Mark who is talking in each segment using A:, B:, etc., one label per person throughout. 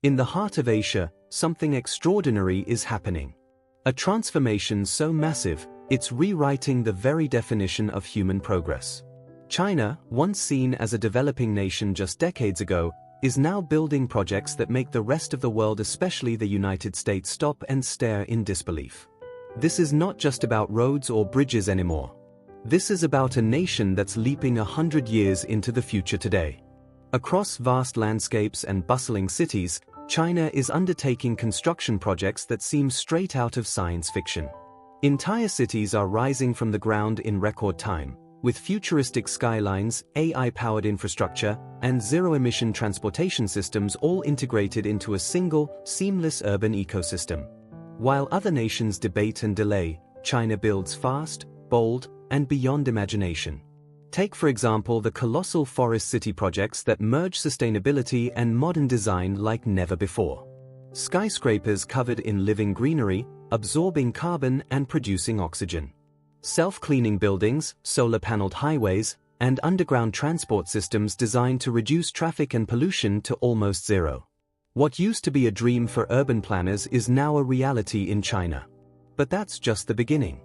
A: In the heart of Asia, something extraordinary is happening. A transformation so massive, it's rewriting the very definition of human progress. China, once seen as a developing nation just decades ago, is now building projects that make the rest of the world, especially the United States, stop and stare in disbelief. This is not just about roads or bridges anymore. This is about a nation that's leaping 100 years into the future today. Across vast landscapes and bustling cities, China is undertaking construction projects that seem straight out of science fiction. Entire cities are rising from the ground in record time, with futuristic skylines, AI-powered infrastructure, and zero-emission transportation systems all integrated into a single, seamless urban ecosystem. While other nations debate and delay, China builds fast, bold, and beyond imagination. Take for example the colossal forest city projects that merge sustainability and modern design like never before. Skyscrapers covered in living greenery, absorbing carbon and producing oxygen. Self-cleaning buildings, solar-paneled highways, and underground transport systems designed to reduce traffic and pollution to almost zero. What used to be a dream for urban planners is now a reality in China. But that's just the beginning.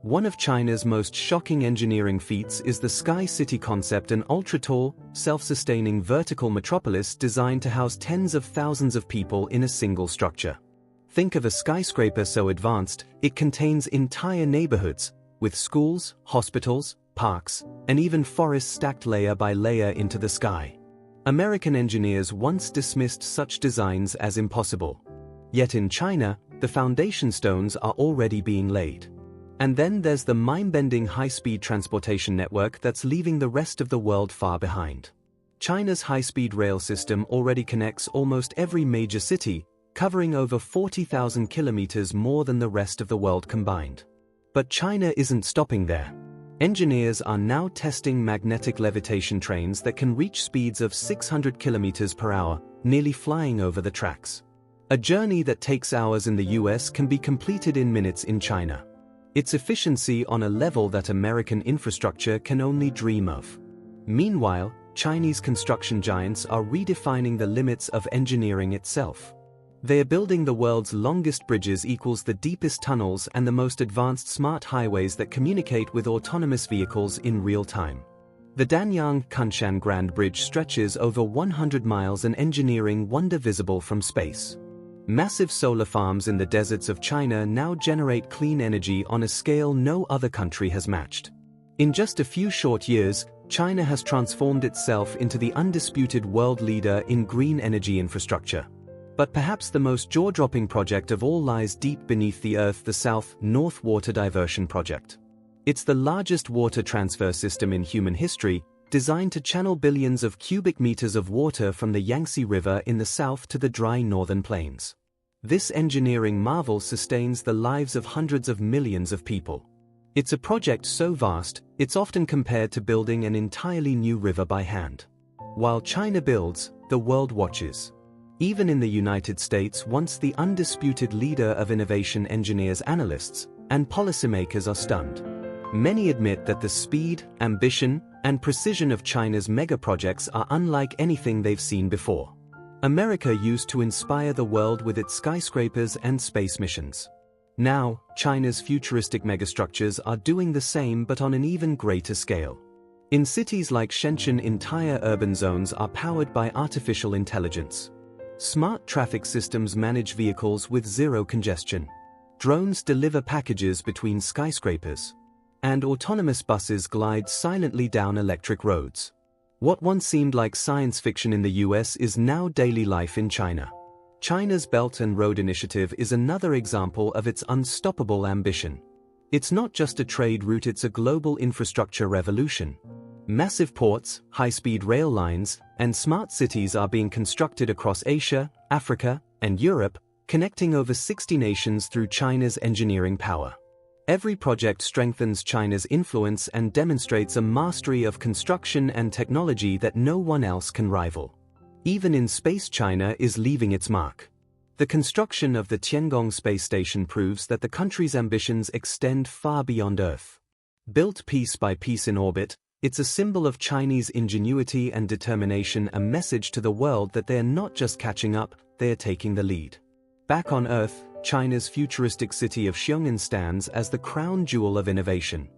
A: One of China's most shocking engineering feats is the Sky City concept, an ultra-tall, self-sustaining vertical metropolis designed to house tens of thousands of people in a single structure. Think of a skyscraper so advanced, it contains entire neighborhoods, with schools, hospitals, parks, and even forests stacked layer by layer into the sky. American engineers once dismissed such designs as impossible. Yet in China, the foundation stones are already being laid. And then there's the mind-bending high-speed transportation network that's leaving the rest of the world far behind. China's high-speed rail system already connects almost every major city, covering over 40,000 kilometers more than the rest of the world combined. But China isn't stopping there. Engineers are now testing magnetic levitation trains that can reach speeds of 600 kilometers per hour, nearly flying over the tracks. A journey that takes hours in the US can be completed in minutes in China. Its efficiency on a level that American infrastructure can only dream of. Meanwhile, Chinese construction giants are redefining the limits of engineering itself. They are building the world's longest bridges, equals the deepest tunnels, and the most advanced smart highways that communicate with autonomous vehicles in real time. The Danyang-Kunshan Grand Bridge stretches over 100 miles, an engineering wonder visible from space. Massive solar farms in the deserts of China now generate clean energy on a scale no other country has matched. In just a few short years, China has transformed itself into the undisputed world leader in green energy infrastructure. But perhaps the most jaw-dropping project of all lies deep beneath the earth, the South-North Water Diversion Project. It's the largest water transfer system in human history, designed to channel billions of cubic meters of water from the Yangtze River in the south to the dry northern plains. This engineering marvel sustains the lives of hundreds of millions of people. It's a project so vast, it's often compared to building an entirely new river by hand. While China builds, the world watches. Even in the United States, once the undisputed leader of innovation, engineers, analysts, and policymakers are stunned. Many admit that the speed, ambition, and precision of China's mega projects are unlike anything they've seen before. America used to inspire the world with its skyscrapers and space missions. Now, China's futuristic megastructures are doing the same, but on an even greater scale. In cities like Shenzhen, entire urban zones are powered by artificial intelligence. Smart traffic systems manage vehicles with zero congestion. Drones deliver packages between skyscrapers. And autonomous buses glide silently down electric roads. What once seemed like science fiction in the US is now daily life in China. China's Belt and Road Initiative is another example of its unstoppable ambition. It's not just a trade route, it's a global infrastructure revolution. Massive ports, high-speed rail lines, and smart cities are being constructed across Asia, Africa, and Europe, connecting over 60 nations through China's engineering power. Every project strengthens China's influence and demonstrates a mastery of construction and technology that no one else can rival. Even in space, China is leaving its mark. The construction of the Tiangong space station proves that the country's ambitions extend far beyond Earth. Built piece by piece in orbit, it's a symbol of Chinese ingenuity and determination, a message to the world that they are not just catching up, they are taking the lead. Back on Earth, China's futuristic city of Xiong'an stands as the crown jewel of innovation.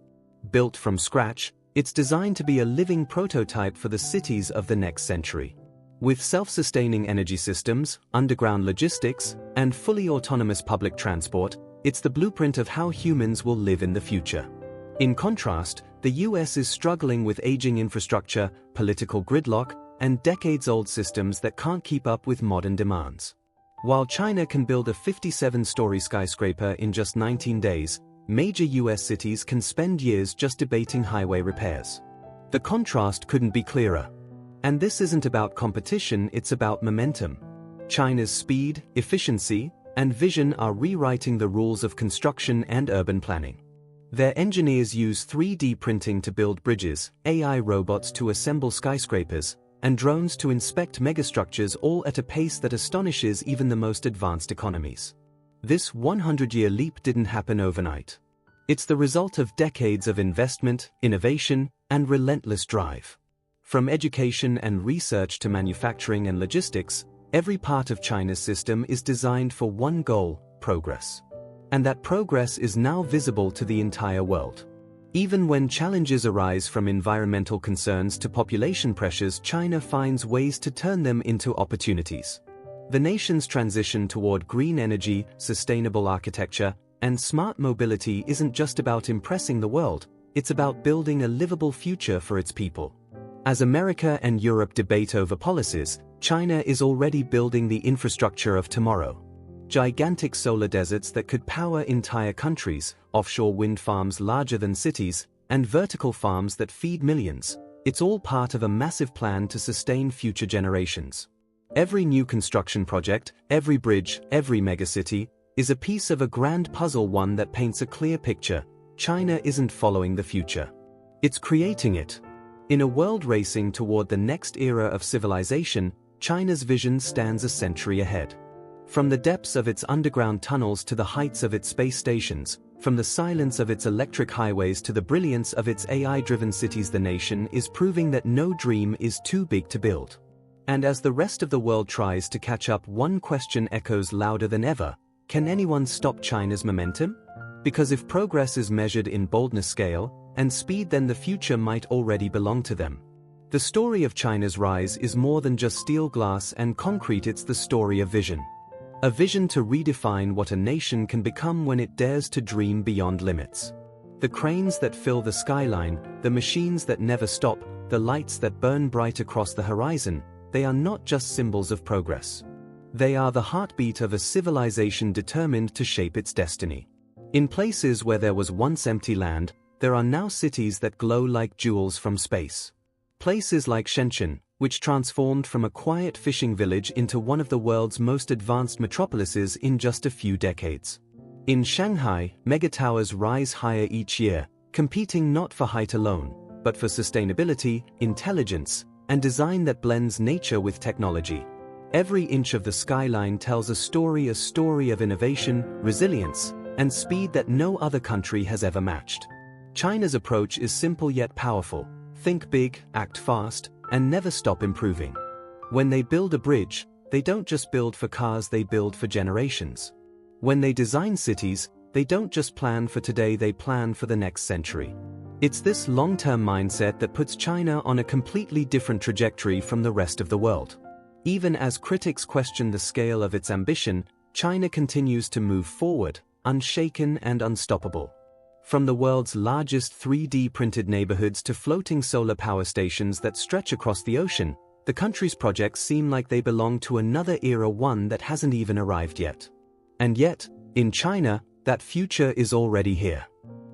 A: Built from scratch, it's designed to be a living prototype for the cities of the next century. With self-sustaining energy systems, underground logistics, and fully autonomous public transport, it's the blueprint of how humans will live in the future. In contrast, the US is struggling with aging infrastructure, political gridlock, and decades-old systems that can't keep up with modern demands. While China can build a 57-story skyscraper in just 19 days, major US cities can spend years just debating highway repairs. The contrast couldn't be clearer. And this isn't about competition, it's about momentum. China's speed, efficiency, and vision are rewriting the rules of construction and urban planning. Their engineers use 3D printing to build bridges, AI robots to assemble skyscrapers, and drones to inspect megastructures, all at a pace that astonishes even the most advanced economies. This 100-year leap didn't happen overnight. It's the result of decades of investment, innovation, and relentless drive. From education and research to manufacturing and logistics, every part of China's system is designed for one goal: progress. And that progress is now visible to the entire world. Even when challenges arise from environmental concerns to population pressures, China finds ways to turn them into opportunities. The nation's transition toward green energy, sustainable architecture, and smart mobility isn't just about impressing the world, it's about building a livable future for its people. As America and Europe debate over policies, China is already building the infrastructure of tomorrow. Gigantic solar deserts that could power entire countries, offshore wind farms larger than cities, and vertical farms that feed millions. It's all part of a massive plan to sustain future generations. Every new construction project, every bridge, every megacity, is a piece of a grand puzzle, one that paints a clear picture. China isn't following the future. It's creating it. In a world racing toward the next era of civilization, China's vision stands a century ahead. From the depths of its underground tunnels to the heights of its space stations, from the silence of its electric highways to the brilliance of its AI-driven cities, the nation is proving that no dream is too big to build. And as the rest of the world tries to catch up, one question echoes louder than ever: can anyone stop China's momentum? Because if progress is measured in boldness, scale, and speed, then the future might already belong to them. The story of China's rise is more than just steel, glass, and concrete. It's the story of vision. A vision to redefine what a nation can become when it dares to dream beyond limits. The cranes that fill the skyline, the machines that never stop, the lights that burn bright across the horizon, they are not just symbols of progress. They are the heartbeat of a civilization determined to shape its destiny. In places where there was once empty land, there are now cities that glow like jewels from space. Places like Shenzhen, which transformed from a quiet fishing village into one of the world's most advanced metropolises in just a few decades. In Shanghai, megatowers rise higher each year, competing not for height alone, but for sustainability, intelligence, and design that blends nature with technology. Every inch of the skyline tells a story of innovation, resilience, and speed that no other country has ever matched. China's approach is simple yet powerful: think big, act fast, and never stop improving. When they build a bridge, they don't just build for cars, they build for generations. When they design cities, they don't just plan for today, they plan for the next century. It's this long-term mindset that puts China on a completely different trajectory from the rest of the world. Even as critics question the scale of its ambition, China continues to move forward, unshaken and unstoppable. From the world's largest 3D printed neighborhoods to floating solar power stations that stretch across the ocean, the country's projects seem like they belong to another era, one that hasn't even arrived yet. And yet, in China, that future is already here.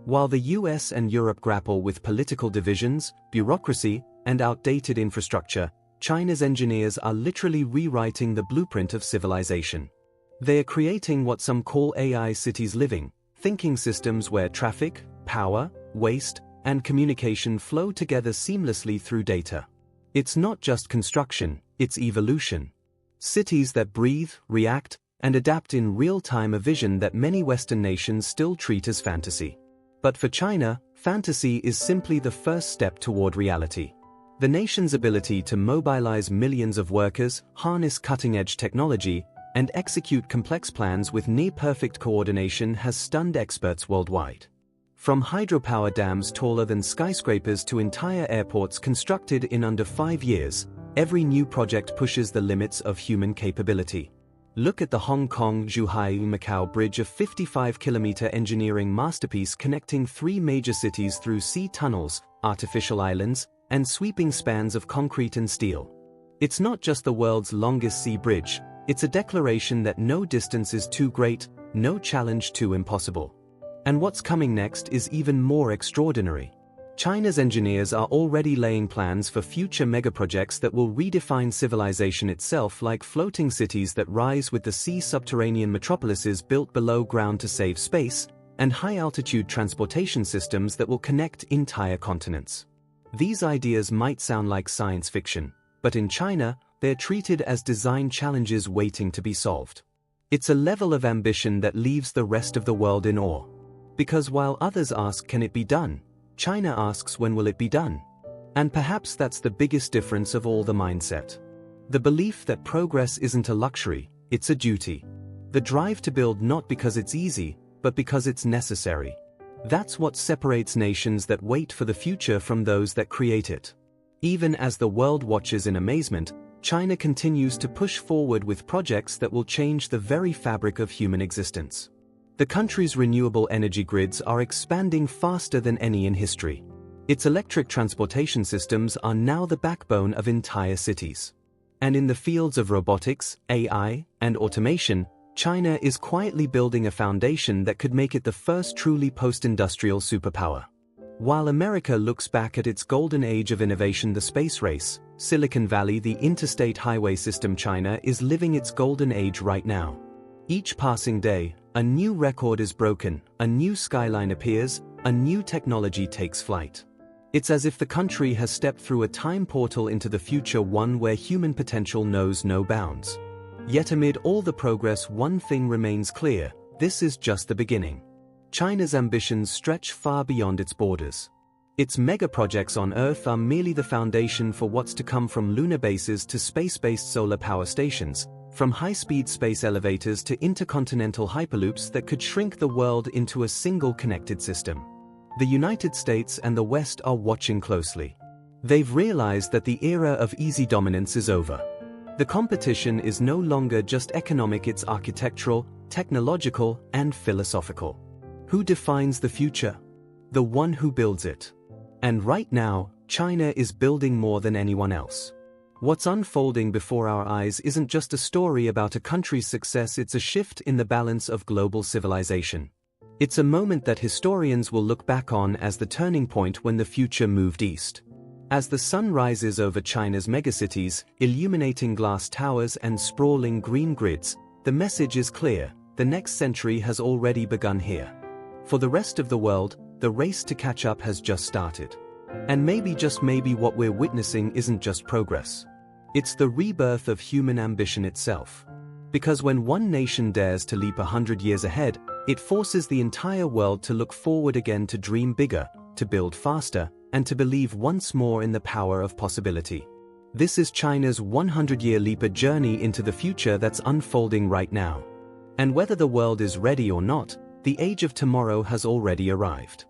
A: While the US and Europe grapple with political divisions, bureaucracy, and outdated infrastructure, China's engineers are literally rewriting the blueprint of civilization. They are creating what some call AI cities, living, thinking systems where traffic, power, waste, and communication flow together seamlessly through data. It's not just construction, it's evolution. Cities that breathe, react, and adapt in real time, a vision that many Western nations still treat as fantasy. But for China, fantasy is simply the first step toward reality. The nation's ability to mobilize millions of workers, harness cutting-edge technology, and execute complex plans with near-perfect coordination has stunned experts worldwide. From hydropower dams taller than skyscrapers to entire airports constructed in under 5 years, every new project pushes the limits of human capability. Look at the Hong Kong Zhuhai Macau Bridge, a 55-kilometer engineering masterpiece connecting 3 major cities through sea tunnels, artificial islands, and sweeping spans of concrete and steel. It's not just the world's longest sea bridge, it's a declaration that no distance is too great, no challenge too impossible. And what's coming next is even more extraordinary. China's engineers are already laying plans for future megaprojects that will redefine civilization itself, like floating cities that rise with the sea, subterranean metropolises built below ground to save space, and high-altitude transportation systems that will connect entire continents. These ideas might sound like science fiction, but in China, they're treated as design challenges waiting to be solved. It's a level of ambition that leaves the rest of the world in awe. Because while others ask, can it be done? China asks, when will it be done? And perhaps that's the biggest difference of all: the mindset. The belief that progress isn't a luxury, it's a duty. The drive to build not because it's easy, but because it's necessary. That's what separates nations that wait for the future from those that create it. Even as the world watches in amazement, China continues to push forward with projects that will change the very fabric of human existence. The country's renewable energy grids are expanding faster than any in history. Its electric transportation systems are now the backbone of entire cities. And in the fields of robotics, AI, and automation, China is quietly building a foundation that could make it the first truly post-industrial superpower. While America looks back at its golden age of innovation, the space race, Silicon Valley, the interstate highway system, China is living its golden age right now. Each passing day, a new record is broken, a new skyline appears, a new technology takes flight. It's as if the country has stepped through a time portal into the future, one where human potential knows no bounds. Yet amid all the progress, one thing remains clear: this is just the beginning. China's ambitions stretch far beyond its borders. Its mega-projects on Earth are merely the foundation for what's to come, from lunar bases to space-based solar power stations, from high-speed space elevators to intercontinental hyperloops that could shrink the world into a single connected system. The United States and the West are watching closely. They've realized that the era of easy dominance is over. The competition is no longer just economic, it's architectural, technological, and philosophical. Who defines the future? The one who builds it. And right now, China is building more than anyone else. What's unfolding before our eyes isn't just a story about a country's success, it's a shift in the balance of global civilization. It's a moment that historians will look back on as the turning point when the future moved east. As the sun rises over China's megacities, illuminating glass towers and sprawling green grids, the message is clear: the next century has already begun here. For the rest of the world, the race to catch up has just started. And maybe, just maybe, what we're witnessing isn't just progress. It's the rebirth of human ambition itself. Because when one nation dares to leap 100 years ahead, it forces the entire world to look forward again, to dream bigger, to build faster, and to believe once more in the power of possibility. This is China's 100-year leap, a journey into the future that's unfolding right now. And whether the world is ready or not, the age of tomorrow has already arrived.